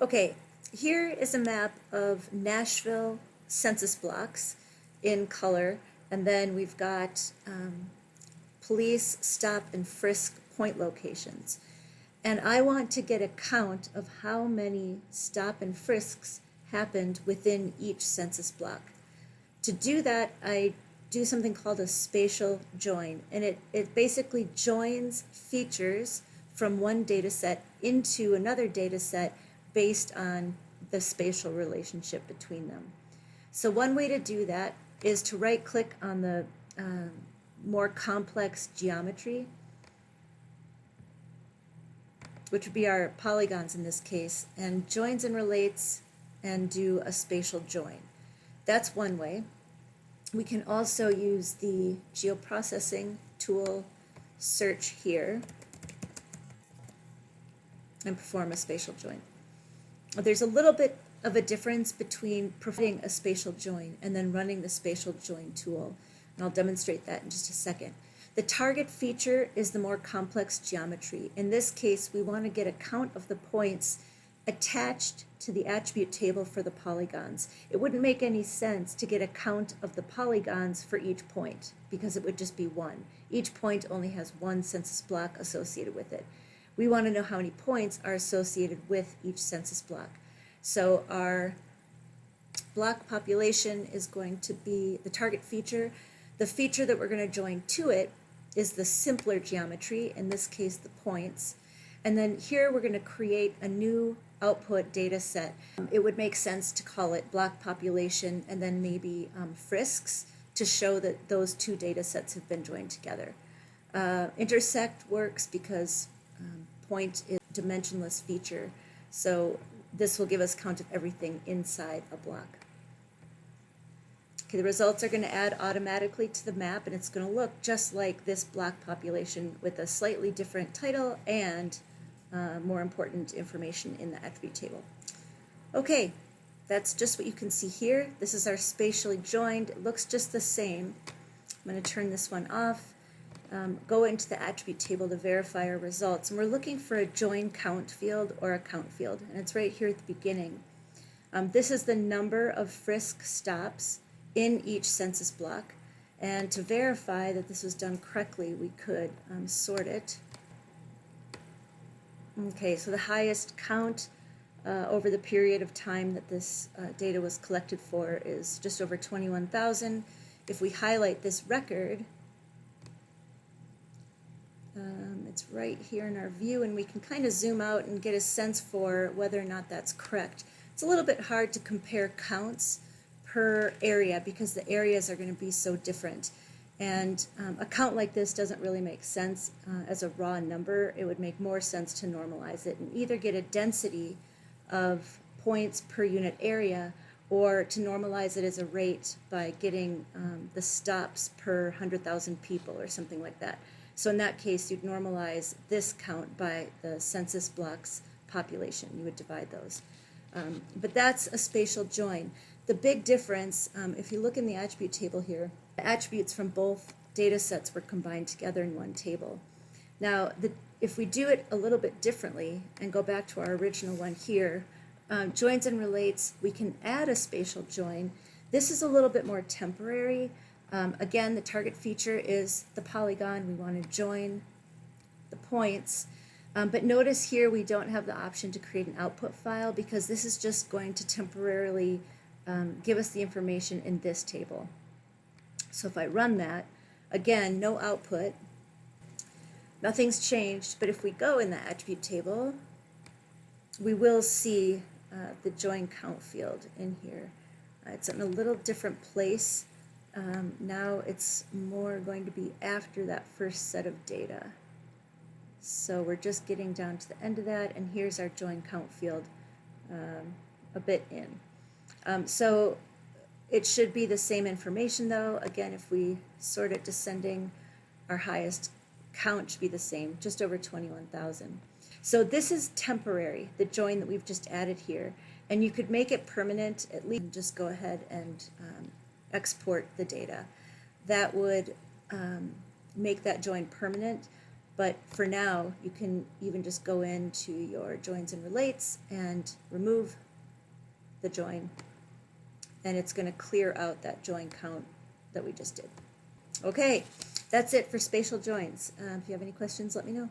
Okay, here is a map of Nashville census blocks in color, and then we've got police stop and frisk point locations. And I want to get a count of how many stop and frisks happened within each census block. To do that, I do something called a spatial join, and it basically joins features from one data set into another data set based on the spatial relationship between them. So one way to do that is to right-click on the more complex geometry, which would be our polygons in this case, and joins and relates and do a spatial join. That's one way. We can also use the geoprocessing tool search here and perform a spatial join. There's a little bit of a difference between providing a spatial join and then running the spatial join tool, and I'll demonstrate that in just a second. The target feature is the more complex geometry. In this case, we want to get a count of the points attached to the attribute table for the polygons. It wouldn't make any sense to get a count of the polygons for each point because it would just be one. Each point only has one census block associated with it. We want to know how many points are associated with each census block. So our block population is going to be the target feature. The feature that we're going to join to it is the simpler geometry, in this case the points. And then here we're going to create a new output data set. It would make sense to call it block population and then maybe frisks to show that those two data sets have been joined together. Intersect works because point is a dimensionless feature, so this will give us count of everything inside a block. Okay, the results are going to add automatically to the map, and it's going to look just like this block population with a slightly different title and more important information in the attribute table. Okay, that's just what you can see here. This is our spatially joined. It looks just the same. I'm going to turn this one off. Go into the attribute table to verify our results, and we're looking for a join count field or a count field, and it's right here at the beginning. This is the number of frisk stops in each census block, and to verify that this was done correctly, we could sort it. Okay, so the highest count over the period of time that this data was collected for is just over 21,000. If we highlight this record, it's right here in our view, and we can kind of zoom out and get a sense for whether or not that's correct. It's a little bit hard to compare counts per area because the areas are going to be so different. And a count like this doesn't really make sense as a raw number. It would make more sense to normalize it and either get a density of points per unit area or to normalize it as a rate by getting the stops per 100,000 people or something like that. So in that case, you'd normalize this count by the census block's population. You would divide those. But that's a spatial join. The big difference, if you look in the attribute table here, the attributes from both data sets were combined together in one table. Now, if we do it a little bit differently and go back to our original one here, joins and relates, we can add a spatial join. This is a little bit more temporary. Again, the target feature is the polygon. We want to join the points. But notice here we don't have the option to create an output file because this is just going to temporarily give us the information in this table. So if I run that, again, no output, nothing's changed, but if we go in the attribute table, we will see the join count field in here. It's in a little different place. Now it's more going to be after that first set of data. So we're just getting down to the end of that, and here's our join count field a bit in. So it should be the same information though. Again, if we sort it descending, our highest count should be the same, just over 21,000. So this is temporary, the join that we've just added here, and you could make it permanent, at least just go ahead and export the data. That would make that join permanent. But for now, you can even just go into your joins and relates and remove the join, and it's going to clear out that join count that we just did. Okay, that's it for spatial joins. If you have any questions, let me know.